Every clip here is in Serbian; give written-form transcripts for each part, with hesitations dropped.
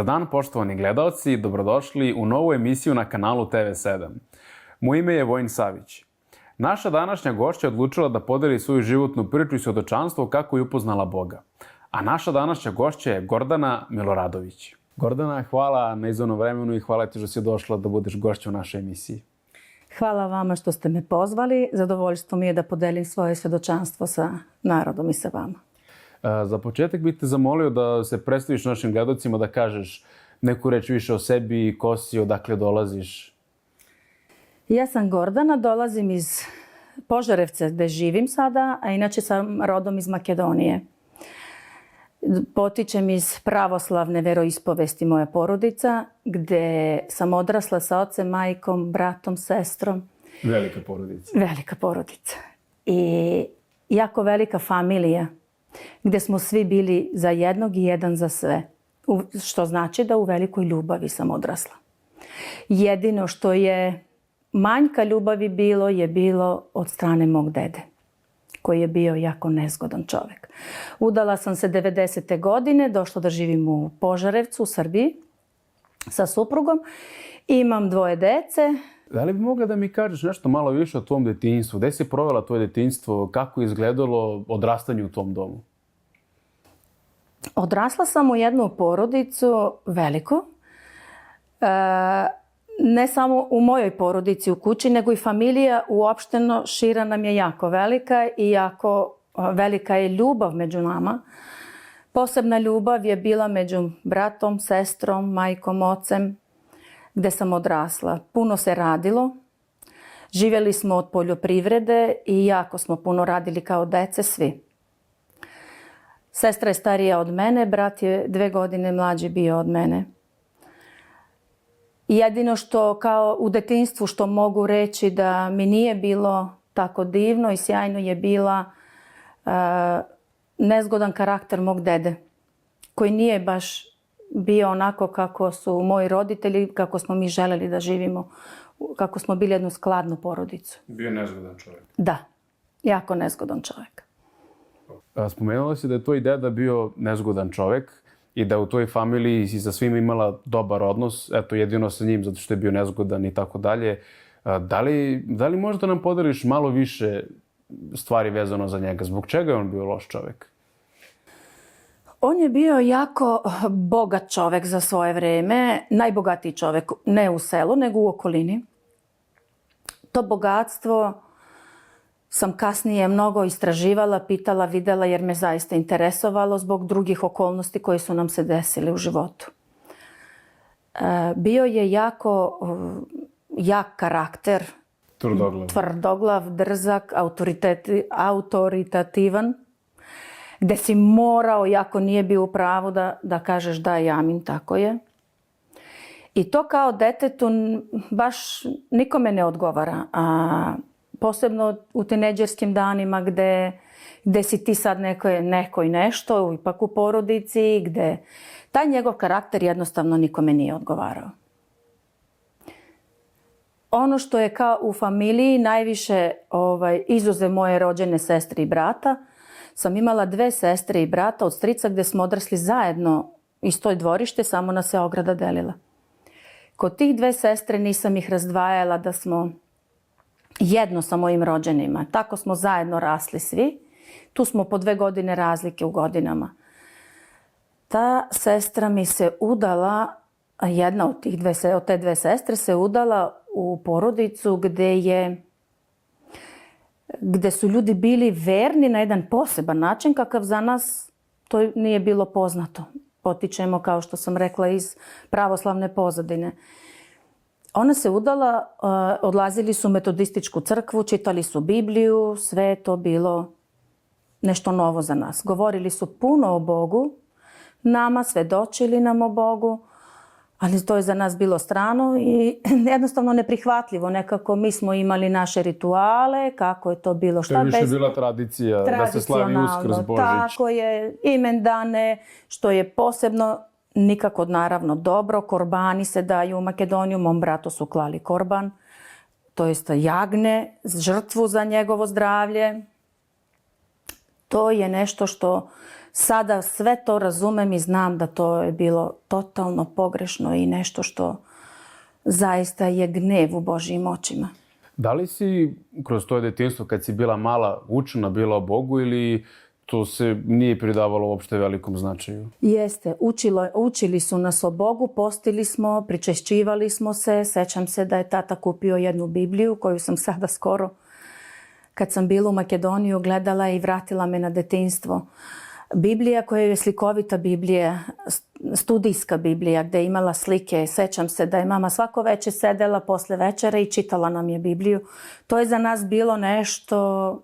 Dobar dan, poštovani gledaoci, dobrodošli u novu emisiju na kanalu TV7. Moje ime je Vojin Savić. Naša današnja gošća je odlučila da podeli svoju životnu priču i svedočanstvo kako je upoznala Boga. A naša današnja gošća je Gordana Miloradović. Gordana, hvala na izdvojenom vremenu i hvala ti što si došla da budeš gošća u našoj emisiji. Hvala vama što ste me pozvali. Zadovoljstvo mi je da podelim svoje svedočanstvo sa narodom i sa vama. Za početak bih te zamolio da se predstaviš našim gledalcima, da kažeš neku reč više o sebi, ko si, odakle dolaziš. Ja sam Gordana, dolazim iz Požarevca gde živim sada, a inače sam rodom iz Makedonije. Potičem iz pravoslavne veroispovesti moja porodica, gde sam odrasla sa ocem, majkom, bratom, sestrom. Velika porodica. Velika porodica. I jako velika familija, gde smo svi bili za jednog i jedan za sve. Što znači da u velikoj ljubavi sam odrasla. Jedino što je manjka ljubavi bilo od strane mog dede, koji je bio jako nezgodan čovjek. Udala sam se 90. godine, došla da živim u Požarevcu, u Srbiji, sa suprugom. Imam 2 dece. Da li bi mogla da mi kažeš nešto malo više o tvom detinjstvu? Gde si provela tvoje detinjstvo? Kako je izgledalo odrastanje u tom domu? Odrasla sam u jednu porodicu veliku. Ne samo u mojoj porodici u kući, nego i familija uopšteno šira nam je jako velika i jako velika je ljubav među nama. Posebna ljubav je bila među bratom, sestrom, majkom, ocem, gde sam odrasla. Puno se radilo. Živjeli smo od poljoprivrede i jako smo puno radili kao dece svi. Sestra je starija od mene, brat je 2 godine mlađi bio od mene. Jedino što kao u detinjstvu što mogu reći da mi nije bilo tako divno i sjajno je bila nezgodan karakter mog dede, koji nije baš bio onako kako su moji roditelji, kako smo mi želeli da živimo, kako smo bili jednu skladnu porodicu. Bio je nezgodan čovjek. Da, jako nezgodan čovjek. Spomenula si da je tvoj deda bio nezgodan čovjek i da u toj familiji si sa svima imala dobar odnos, eto jedino sa njim zato što je bio nezgodan i tako dalje. Da li možda nam podeliš malo više stvari vezano za njega? Zbog čega je on bio loš čovjek? On je bio jako bogat čovjek za svoje vreme, najbogatiji čovjek, ne u selu, nego u okolini. To bogatstvo sam kasnije mnogo istraživala, pitala, videla jer me zaista interesovalo zbog drugih okolnosti koje su nam se desile u životu. Bio je jako jak karakter, tvrdoglav, drzak, autoritativan, gde si morao, jako nije bio u pravu da kažeš da i amin, tako je. I to kao detetu baš nikome ne odgovara. Posebno u tinejdžerskim danima gde si ti sad neko i nešto, ipak u porodici, gde taj njegov karakter jednostavno nikome nije odgovarao. Ono što je kao u familiji najviše izuzev moje rođene sestre i brata, sam imala 2 sestre i brata od strica gde smo odrasli zajedno isto dvorište, samo nas se ograda delila. Kod tih 2 sestre nisam ih razdvajala da smo jedno sa mojim rođenima. Tako smo zajedno rasli svi. Tu smo po 2 godine razlike u godinama. Ta sestra mi se udala, jedna od te 2 sestre se udala u porodicu gde su ljudi bili verni na jedan poseban način kakav za nas to nije bilo poznato. Potičemo, kao što sam rekla, iz pravoslavne pozadine. Ona se udala, odlazili su u metodističku crkvu, čitali su Bibliju, sve je to bilo nešto novo za nas. Govorili su puno o Bogu, nama svedočili nam o Bogu, ali to je za nas bilo strano i jednostavno neprihvatljivo. Nekako mi smo imali naše rituale, kako je to bilo, šta bez... To je više bila tradicija, da se slavi Uskrs, Božić. Tako je, imendane, što je posebno nikako naravno dobro. Korbani se daju u Makedoniju, mom bratu su klali korban, to jest jagne, žrtvu za njegovo zdravlje. To je nešto što Sada sve to razumem i znam da to je bilo totalno pogrešno i nešto što zaista je gnev u Božjim očima. Da li si kroz to detinjstvo, kad si bila mala, učena bila o Bogu ili to se nije pridavalo uopšte velikom značaju? Jeste, učili su nas o Bogu, postili smo, pričešćivali smo se. Sećam se da je tata kupio jednu Bibliju koju sam sada skoro, kad sam bila u Makedoniju, gledala i vratila me na detinjstvo. Biblija koja je slikovita Biblija, studijska Biblija gdje je imala slike. Sećam se da je mama svako večer sedela posle večere i čitala nam je Bibliju. To je za nas bilo nešto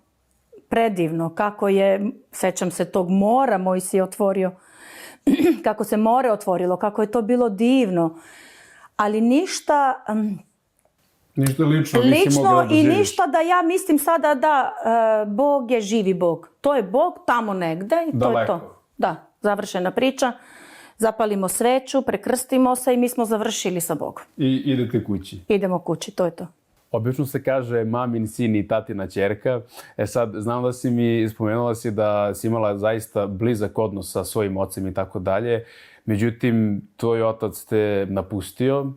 predivno. Kako je, sećam se tog mora moj si otvorio, kako se more otvorilo, kako je to bilo divno. Ali ništa... Ništa lično nisi mogla da i živiš. ništa da ja mislim sada da Bog je živi Bog. To je Bog tamo negde i to je to. Da, završena priča. Zapalimo sveću, prekrstimo se i mi smo završili sa Bogom. I idete kući. Idemo kući, to je to. Obično se kaže mamin sin i tatina ćerka. Sad, znam da si mi spomenula da si imala zaista blizak odnos sa svojim ocem i tako dalje. Međutim, tvoj otac te napustio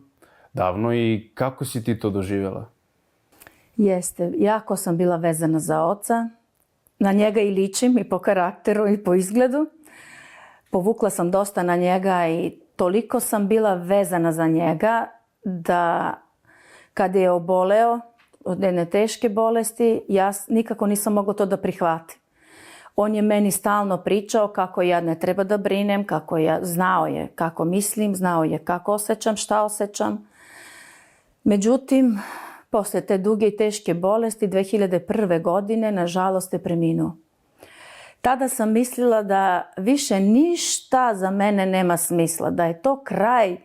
davno i kako si ti to doživjela? Jeste, jako sam bila vezana za oca. Na njega i ličim i po karakteru i po izgledu. Povukla sam dosta na njega i toliko sam bila vezana za njega da kad je oboleo od jedne teške bolesti, ja nikako nisam mogla to da prihvatim. On je meni stalno pričao kako ja ne treba da brinem, znao je kako mislim, znao je kako osjećam, šta osjećam. Međutim, posle te duge i teške bolesti 2001. godine, nažalost, je preminuo. Tada sam mislila da više ništa za mene nema smisla, da je to kraj,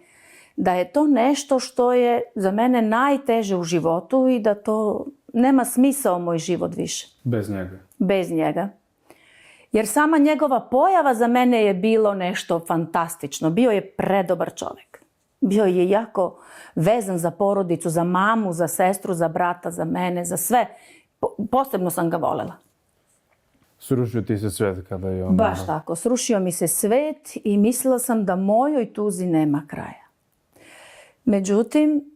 da je to nešto što je za mene najteže u životu i da to nema smisao moj život više. Bez njega? Bez njega. Jer sama njegova pojava za mene je bilo nešto fantastično. Bio je predobar čovjek. Bio je jako vezan za porodicu, za mamu, za sestru, za brata, za mene, za sve. Posebno sam ga voljela. Srušio ti se svet kada je on... Baš tako. Srušio mi se svet i mislila sam da mojoj tuzi nema kraja. Međutim,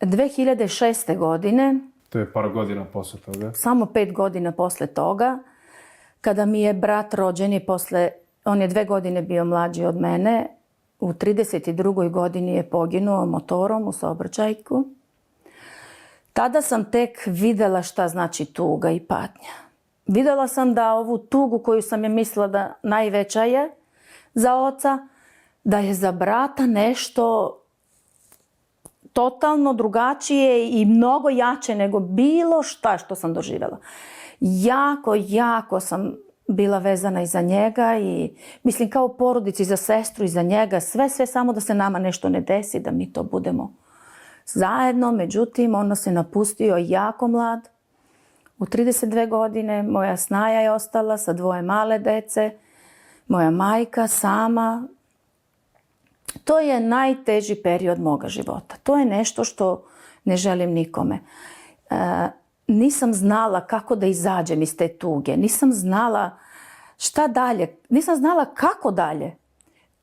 2006. godine... To je par godina posle toga. Samo 5 godina posle toga, kada mi je brat rođeni on je 2 godine bio mlađi od mene, u 32. godini je poginuo motorom u saobraćajku. Tada sam tek vidjela šta znači tuga i patnja. Vidjela sam da ovu tugu koju sam je mislila da najveća je za oca, da je za brata nešto totalno drugačije i mnogo jače nego bilo šta što sam doživjela. Jako sam bila vezana i za njega i mislim kao porodici za sestru i za njega. Sve samo da se nama nešto ne desi, da mi to budemo zajedno. Međutim, on se napustio jako mlad. U 32 godine moja snaja je ostala sa 2 male dece. Moja majka sama. To je najteži period moga života. To je nešto što ne želim nikome. Nisam znala kako da izađem iz te tuge. Nisam znala šta dalje. Nisam znala kako dalje.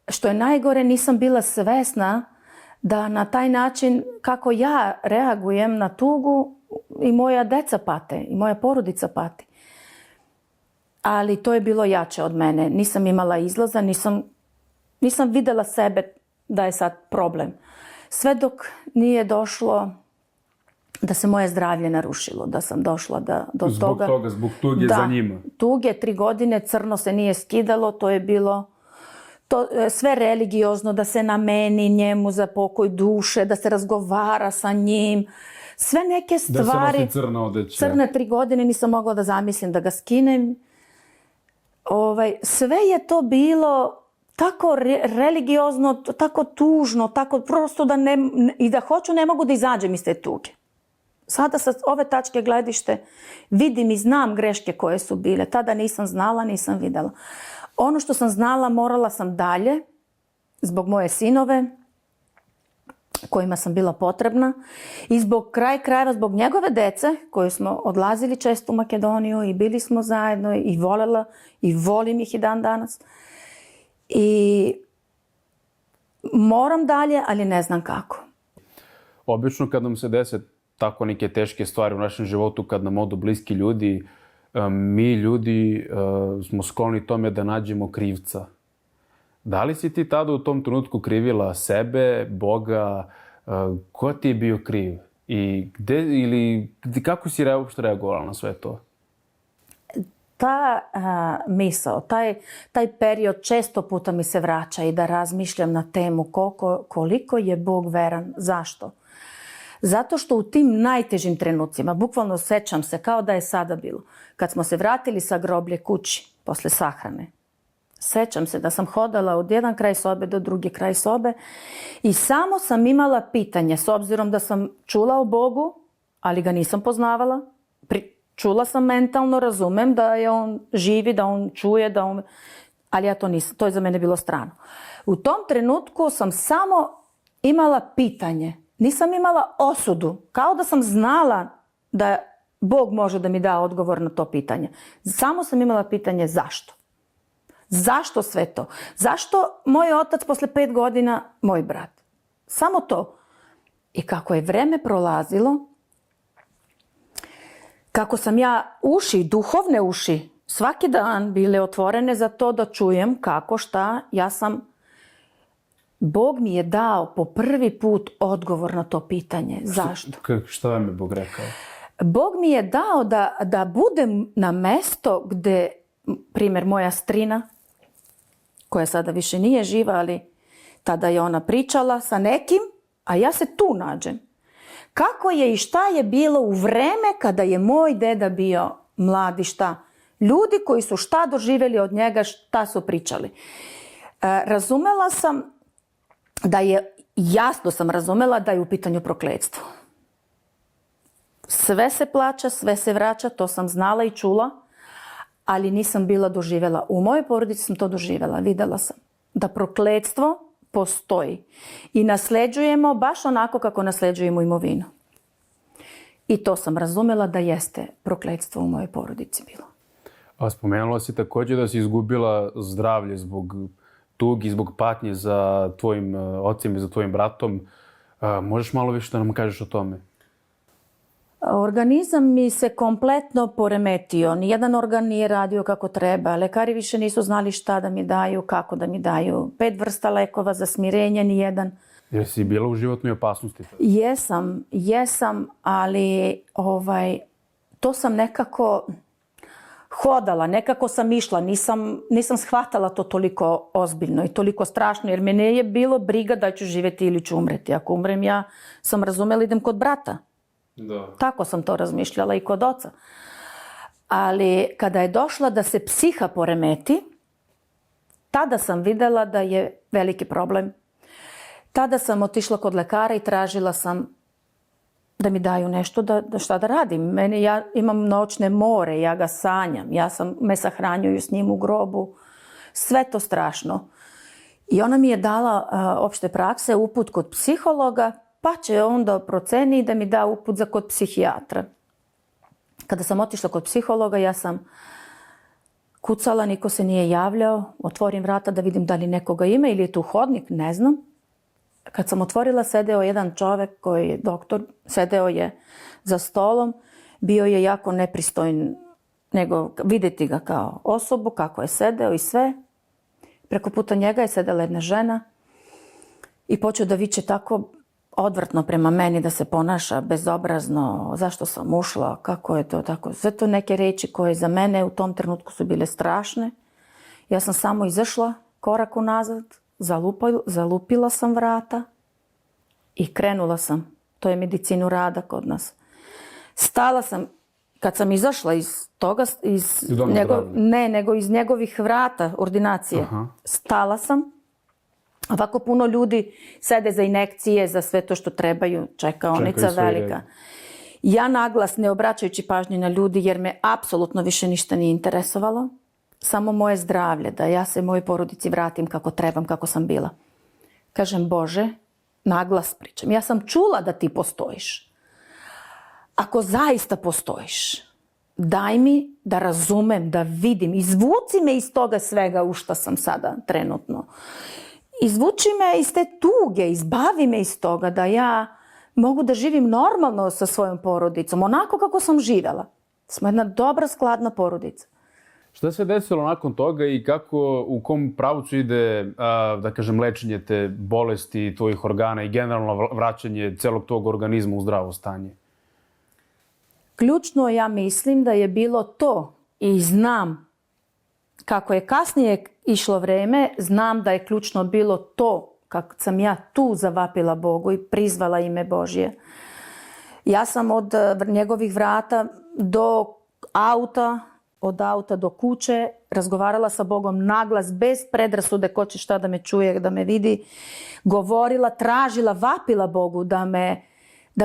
Što je najgore, nisam bila svesna da na taj način kako ja reagujem na tugu i moja deca pate i moja porodica pati. Ali to je bilo jače od mene. Nisam imala izlaza, nisam vidjela sebe da je sad problem. Sve dok nije došlo da se moje zdravlje narušilo, da sam došla do toga. Zbog tuge za njima. Tuge, 3 godine, crno se nije skidalo, to je bilo sve religiozno, da se nameni njemu za pokoj duše, da se razgovara sa njim. Sve neke stvari. Da se nosi crna odeća. Crne 3 godine nisam mogla da zamislim da ga skinem. Sve je to bilo tako religiozno, tako tužno, tako prosto i da hoću ne mogu da izađem iz te tuge. Sada sa ove tačke gledište vidim i znam greške koje su bile. Tada nisam znala, nisam vidjela. Ono što sam znala morala sam dalje, zbog moje sinove, kojima sam bila potrebna i zbog krajeva, zbog njegove dece koju smo odlazili često u Makedoniju i bili smo zajedno i voljela i volim ih i dan danas. I moram dalje, ali ne znam kako. Obično kad nam se dese tako neke teške stvari u našem životu, kad nam odu bliski ljudi, mi ljudi smo skloni tome da nađemo krivca. Da li si ti tada u tom trenutku krivila sebe, Boga, ko ti je bio kriv? I kako si uopšte reagovala na sve to? Ta misao, taj period često puta mi se vraća i da razmišljam na temu koliko je Bog veran. Zašto? Zato što u tim najtežim trenucima, bukvalno sećam se kao da je sada bilo, kad smo se vratili sa groblje kući posle sahrane, sećam se da sam hodala od jedan kraj sobe do drugi kraj sobe i samo sam imala pitanje, s obzirom da sam čula o Bogu, ali ga nisam poznavala. Čula sam mentalno, razumem da je on živi, da on čuje, ali ja to nisam. To je za mene bilo strano. U tom trenutku sam samo imala pitanje. Nisam imala osudu. Kao da sam znala da Bog može da mi da odgovor na to pitanje. Samo sam imala pitanje zašto. Zašto sve to? Zašto moj otac posle 5 godina, moj brat? Samo to. I kako je vreme prolazilo, kako sam ja duhovne uši, svaki dan bile otvorene za to da čujem kako, šta, Bog mi je dao po prvi put odgovor na to pitanje. Zašto? Šta vam je Bog rekao? Bog mi je dao da budem na mesto gde, primjer, moja strina, koja sada više nije živa, ali tada je ona pričala sa nekim, a ja se tu nađem. Kako je i šta je bilo u vreme kada je moj deda bio mlad i šta? Ljudi koji su šta doživjeli od njega, šta su pričali. Razumela sam jasno sam razumela da je u pitanju prokletstvo. Sve se plaća, sve se vraća, to sam znala i čula, ali nisam bila doživjela. U mojoj porodici sam to doživjela, vidjela sam da prokletstvo postoji i nasleđujemo baš onako kako nasleđujemo imovinu. I to sam razumjela da jeste prokletstvo u mojoj porodici bilo. A spomenula si također da si izgubila zdravlje zbog tugi, zbog patnje za tvojim ocem i za tvojim bratom. Možeš malo više da nam kažeš o tome? Organizam mi se kompletno poremetio. Nijedan organ nije radio kako treba. Lekari više nisu znali šta da mi daju, kako da mi daju. 5 vrsta lekova za smirenje, nijedan. Jer si bila u životnoj opasnosti? Jesam, ali to sam nekako hodala, nekako sam išla. Nisam shvatala to toliko ozbiljno i toliko strašno, jer mene je bilo briga da ću živjeti ili ću umreti. Ako umrem, ja sam razumela, idem kod brata. Da. Tako sam to razmišljala i kod oca. Ali kada je došla da se psiha poremeti, tada sam vidjela da je veliki problem. Tada sam otišla kod lekara i tražila sam da mi daju nešto da šta da radim. Ja imam noćne more, ja ga sanjam, me sahranjuju s njim u grobu. Sve to strašno. I ona mi je dala opšte prakse, uput kod psihologa, pa će onda proceni da mi da uput za kod psihijatra. Kada sam otišla kod psihologa, ja sam kucala, niko se nije javljao, otvorim vrata da vidim da li nekoga ima ili je tu hodnik, ne znam. Kad sam otvorila, sedeo jedan čovjek koji je doktor, sedeo je za stolom, bio je jako nepristojan, nego vidjeti ga kao osobu, kako je sedeo i sve. Preko puta njega je sedela jedna žena i počeo da viče tako odvrtno prema meni, da se ponaša bezobrazno, zašto sam ušla, kako je to tako. Sve to neke reči koje za mene u tom trenutku su bile strašne. Ja sam samo izašla korak unazad, zalupila sam vrata i krenula sam. To je medicinu rada kod nas. Stala sam, kad sam izašla iz toga, nego iz njegovih vrata, ordinacije. Aha. Stala sam. Ovako puno ljudi sede za injekcije, za sve to što trebaju, čekaonica velika. Ja naglas, ne obraćajući pažnju na ljudi, jer me apsolutno više ništa nije interesovalo. Samo moje zdravlje, da ja se mojoj porodici vratim kako trebam, kako sam bila. Kažem, Bože, naglas pričam. Ja sam čula da ti postojiš. Ako zaista postojiš, daj mi da razumem, da vidim. Izvuci me iz toga svega u što sam sada trenutno. Izvuči me iz te tuge, izbavi me iz toga da ja mogu da živim normalno sa svojom porodicom, onako kako sam živjela. Smo jedna dobra, skladna porodica. Šta se desilo nakon toga i kako, u kom pravcu ide, da kažem, lečenje te bolesti, tvojih organa i generalno vraćanje celog tog organizma u zdravo stanje? Ključno ja mislim da je bilo to i znam kako je kasnije išlo vreme, znam da je ključno bilo to kako sam ja tu zavapila Bogu i prizvala ime Božje. Ja sam od njegovih vrata do auta, od auta do kuće razgovarala sa Bogom naglas, bez predrasude ko će šta da me čuje, da me vidi. Govorila, tražila, vapila Bogu da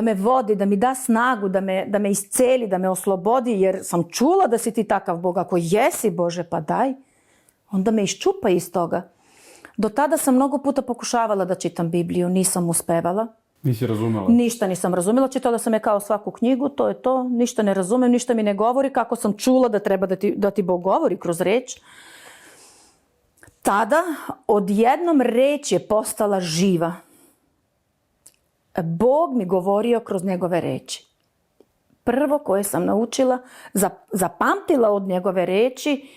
me vodi, da mi da snagu, da me isceli, da me oslobodi, jer sam čula da si ti takav Bog. Ako jesi, Bože, pa daj, onda me iščupa iz toga. Do tada sam mnogo puta pokušavala da čitam Bibliju, nisam uspevala. Nisi razumela? Ništa nisam razumela, čitala sam je kao svaku knjigu, to je to, ništa ne razumem, ništa mi ne govori, kako sam čula da treba da ti Bog govori kroz reč. Tada odjednom reč je postala živa. Bog mi govorio kroz njegove reči. Prvo koje sam naučila, zapamtila od njegove reči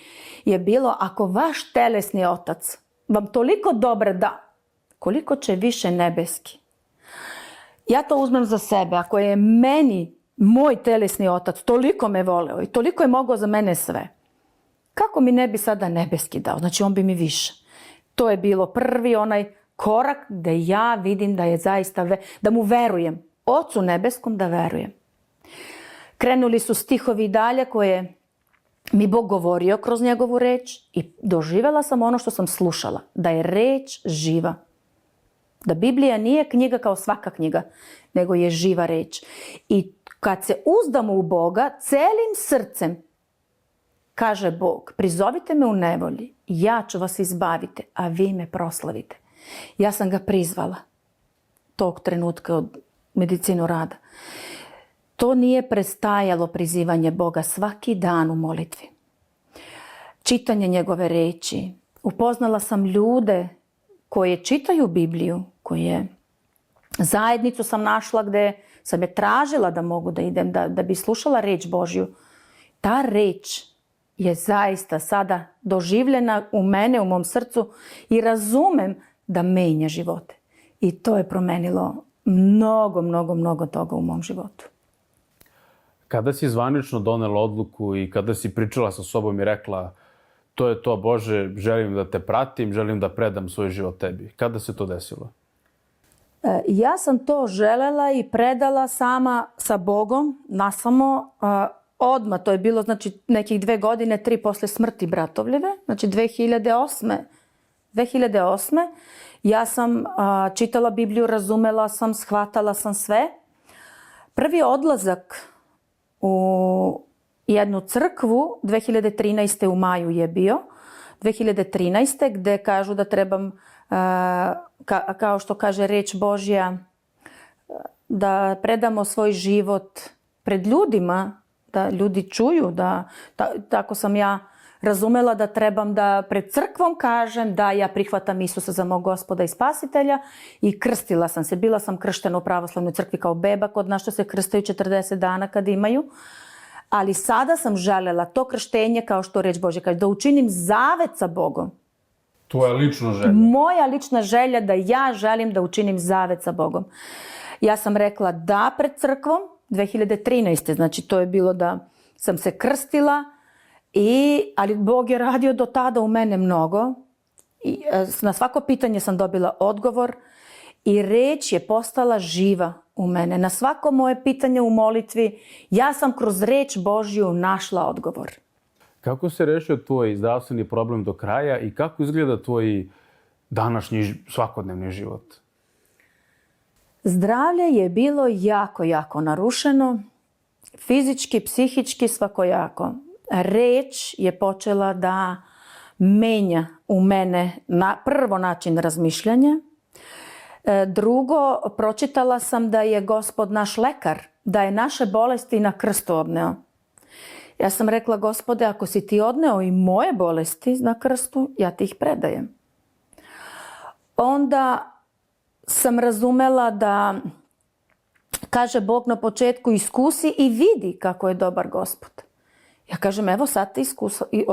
je bilo: ako vaš telesni otac vam toliko dobro da, koliko će više nebeski. Ja to uzmem za sebe. Ako je meni moj telesni otac toliko me voleo i toliko je mogao za mene sve, kako mi ne bi sada nebeski dao? Znači on bi mi više. To je bilo prvi onaj korak gde ja vidim da je zaista, da mu verujem. Ocu nebeskom da verujem. Krenuli su stihovi dalje koje mi Bog govorio kroz njegovu reč i doživjela sam ono što sam slušala. Da je reč živa. Da Biblija nije knjiga kao svaka knjiga, nego je živa reč. I kad se uzdamo u Boga, celim srcem, kaže Bog, prizovite me u nevolji, ja ću vas izbaviti, a vi me proslavite. Ja sam ga prizvala tog trenutka od medicinu rada. To nije prestajalo prizivanje Boga svaki dan u molitvi. Čitanje njegove reči. Upoznala sam ljude koje čitaju Bibliju, zajednicu sam našla gdje sam je tražila da mogu da idem, da bi slušala reč Božju. Ta reč je zaista sada doživljena u mene, u mom srcu i razumem da menja živote. I to je promenilo mnogo toga u mom životu. Kada si zvanično donela odluku i kada si pričala sa sobom i rekla: to je to, Bože, želim da te pratim, želim da predam svoj život tebi. Kada se to desilo? Ja sam to želela i predala sama sa Bogom, nasamo, odmah. To je bilo znači nekih 2 godine, 3 posle smrti bratovljeve, znači 2008. Ja sam čitala Bibliju, razumela sam, shvatala sam sve. Prvi odlazak u jednu crkvu 2013. u maju je bio. 2013. gde kažu da trebam, kao što kaže reč Božja, da predamo svoj život pred ljudima, da ljudi čuju. Tako sam ja razumela da trebam da pred crkvom kažem da ja prihvatam Isusa za mog Gospoda i Spasitelja i krstila sam se. Bila sam krštena u pravoslavnoj crkvi kao beba, kod nas što se krstaju 40 dana kad imaju. Ali sada sam želela to krštenje, kao što reč Božja kaže, da učinim zavet sa Bogom. Tvoja lična želja? Moja lična želja da ja želim da učinim zavet sa Bogom. Ja sam rekla da pred crkvom 2013. Znači to je bilo da sam se krstila, ali Bog je radio do tada u mene mnogo. I na svako pitanje sam dobila odgovor i reč je postala živa u mene. Na svako moje pitanje u molitvi ja sam kroz reč Božju našla odgovor. Kako se rešio tvoj zdravstveni problem do kraja i kako izgleda tvoj današnji svakodnevni život? Zdravlje je bilo jako narušeno. Fizički, psihički, svakojako. Reč je počela da menja u mene prvo način razmišljanja. Drugo, pročitala sam da je Gospod naš lekar, da je naše bolesti na krstu odneo. Ja sam rekla, Gospode, ako si ti odneo i moje bolesti na krstu, ja ti ih predajem. Onda sam razumela da kaže Bog na početku, iskusi i vidi kako je dobar Gospod. Ja kažem, evo sad te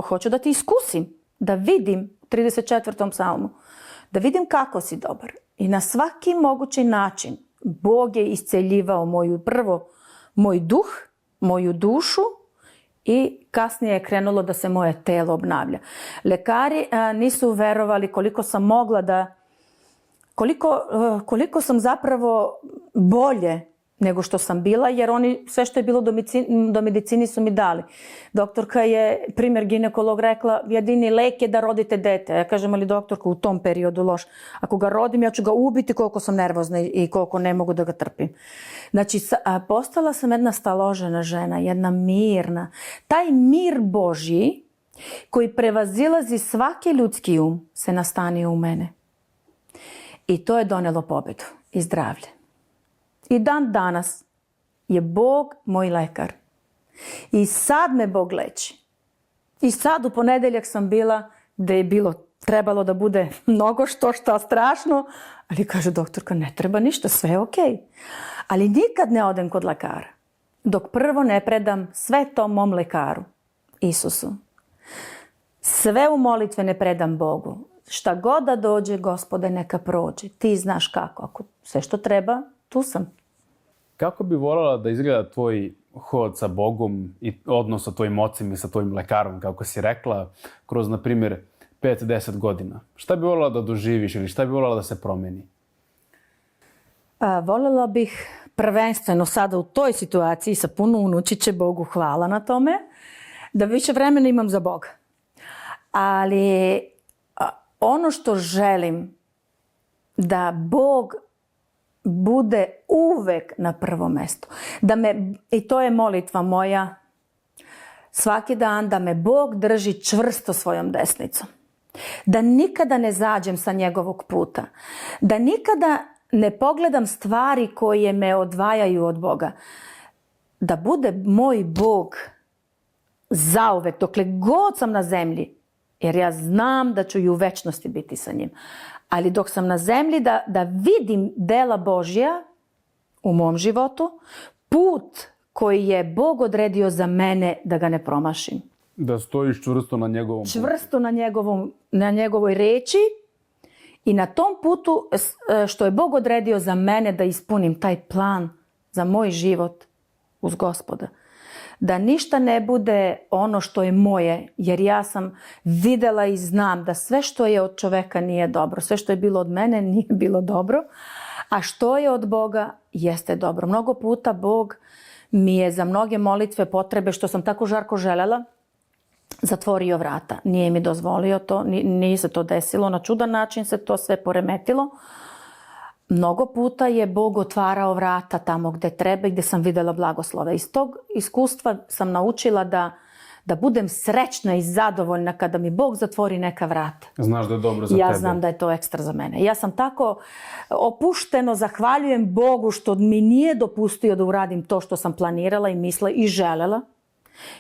hoću da ti iskusim, da vidim, 34. psalmu, da vidim kako si dobar. I na svaki mogući način Bog je isceljivao moj duh, moju dušu i kasnije je krenulo da se moje telo obnavlja. Lekari nisu verovali koliko sam mogla da, koliko sam zapravo bolje nego što sam bila, jer oni sve što je bilo do medicini su mi dali. Doktorka je, primjer ginekolog, rekla, jedini lek je da rodite dete. Ja kažem, ali doktorka, u tom periodu loš. Ako ga rodim, ja ću ga ubiti koliko sam nervozna i koliko ne mogu da ga trpim. Znači, postala sam jedna staložena žena, jedna mirna. Taj mir Božji koji prevazilazi svaki ljudski se nastanio u mene. I to je donelo pobedu i zdravlje. I dan danas je Bog moj lekar. I sad me Bog leči. I sad u ponedjeljak sam bila da je trebalo da bude mnogo što strašno, ali kaže doktorka, ne treba ništa, sve je okej. Ali nikad ne odem kod lekara dok prvo ne predam sve to mom lekaru, Isusu. Sve u molitve ne predam Bogu. Šta god da dođe, Gospode, neka prođe. Ti znaš kako. Ako sve što treba, tu sam. Kako bi voljela da izgleda tvoj hod sa Bogom i odnos sa tvojim ocem i sa tvojim lekarom, kako si rekla, kroz, na primjer, 5-10 godina? Šta bi voljela da doživiš ili šta bi voljela da se promeni? Voljela bih prvenstveno sada u toj situaciji sa puno unučiće, Bogu hvala na tome, da više vremena imam za Boga. Ali ono što želim, da Bog bude uvek na prvom mjestu. I to je molitva moja svaki dan, da me Bog drži čvrsto svojom desnicom. Da nikada ne zađem sa njegovog puta. Da nikada ne pogledam stvari koje me odvajaju od Boga. Da bude moj Bog zauvek, dokle god sam na zemlji. Jer ja znam da ću i u večnosti biti sa njim. Ali dok sam na zemlji, da vidim dela Božja u mom životu, put koji je Bog odredio za mene, da ga ne promašim. Da stojiš čvrsto na njegovom putu. Čvrsto na njegovoj reči i na tom putu što je Bog odredio za mene, da ispunim taj plan za moj život uz Gospoda. Da ništa ne bude ono što je moje, jer ja sam videla i znam da sve što je od čoveka nije dobro. Sve što je bilo od mene nije bilo dobro, a što je od Boga jeste dobro. Mnogo puta Bog mi je za mnoge molitve, potrebe, što sam tako žarko želela, zatvorio vrata. Nije mi dozvolio to, nije se to desilo. Na čudan način se to sve poremetilo. Mnogo puta je Bog otvarao vrata tamo gdje treba i gdje sam vidjela blagoslove. Iz tog iskustva sam naučila da budem srećna i zadovoljna kada mi Bog zatvori neka vrata. Znaš da je dobro za tebe. Ja znam da je to ekstra za mene. Ja sam tako opušteno zahvaljujem Bogu što mi nije dopustio da uradim to što sam planirala i mislila i želela,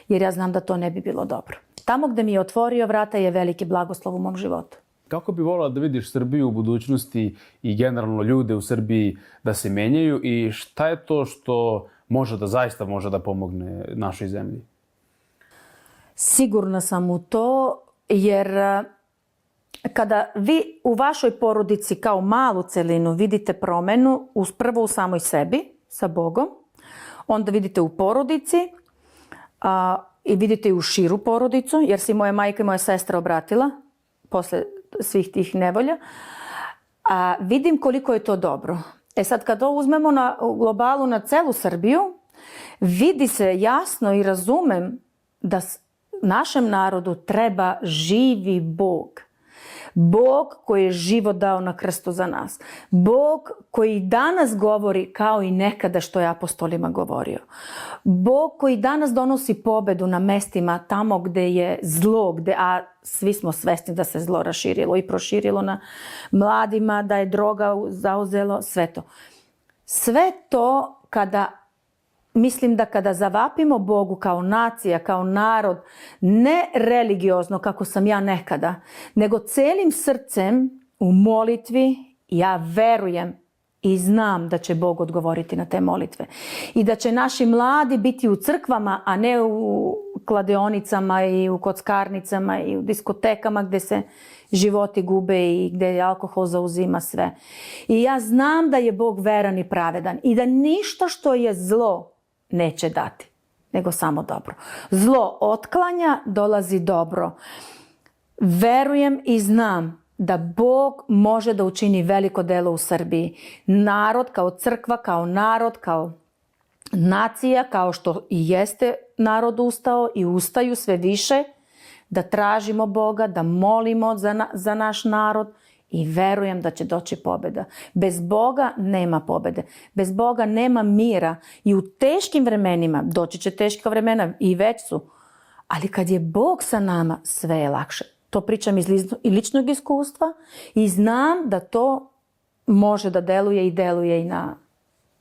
jer ja znam da to ne bi bilo dobro. Tamo gdje mi je otvorio vrata je veliki blagoslov u mom životu. Kako bi voljela da vidiš Srbiju u budućnosti i generalno ljude u Srbiji da se menjaju i šta je to što zaista može da pomogne našoj zemlji? Sigurna sam u to, jer kada vi u vašoj porodici kao malu celinu vidite promenu, prvo u samoj sebi, sa Bogom, onda vidite u porodici i vidite i u širu porodicu, jer se i moja majka i moja sestra obratila posle svih tih nevolja, vidim koliko je to dobro. Sad kad to uzmemo u globalu na celu Srbiju, vidi se jasno i razumem da našem narodu treba živi Bog. Bog koji je život dao na krstu za nas. Bog koji danas govori kao i nekada što je apostolima govorio. Bog koji danas donosi pobedu na mestima tamo gde je zlo, a svi smo svesni da se zlo raširilo i proširilo na mladima, da je droga zauzelo, sve to. Sve to mislim da kada zavapimo Bogu kao nacija, kao narod, ne religiozno kako sam ja nekada, nego celim srcem u molitvi, ja verujem i znam da će Bog odgovoriti na te molitve. I da će naši mladi biti u crkvama, a ne u kladionicama i u kockarnicama i u diskotekama gdje se životi gube i gdje alkohol zauzima sve. I ja znam da je Bog veran i pravedan i da ništa što je zlo neće dati, nego samo dobro. Zlo otklanja, dolazi dobro. Verujem i znam da Bog može da učini veliko delo u Srbiji. Narod kao crkva, kao narod, kao nacija, kao što i jeste narod ustao i ustaju sve više, da tražimo Boga, da molimo za naš narod i verujem da će doći pobjeda. Bez Boga nema pobjede. Bez Boga nema mira. I u teškim vremenima, doći će teška vremena i već su, ali kad je Bog sa nama, sve je lakše. To pričam iz ličnog iskustva i znam da to može da deluje i na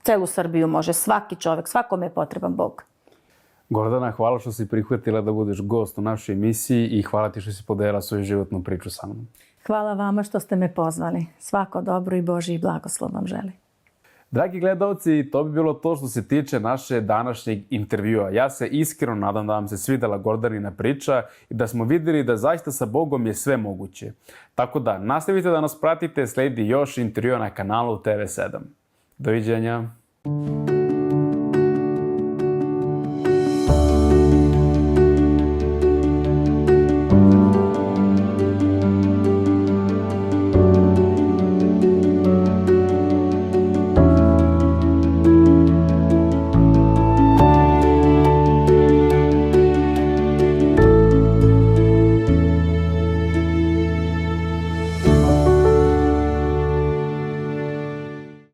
celu Srbiju može. Svaki čovjek, svakome je potreban Bog. Gordana, hvala što si prihvatila da budeš gost u našoj emisiji i hvala ti što si podelila svoju životnu priču sa mnom. Hvala vama što ste me pozvali. Svako dobro i Božji blagoslov vam želim. Dragi gledalci, to bi bilo to što se tiče naše današnjeg intervjua. Ja se iskreno nadam da vam se svidela Gordanina priča i da smo vidjeli da zaista sa Bogom je sve moguće. Tako da nastavite da nas pratite, slijedi još intervjua na kanalu TV7. Doviđenja.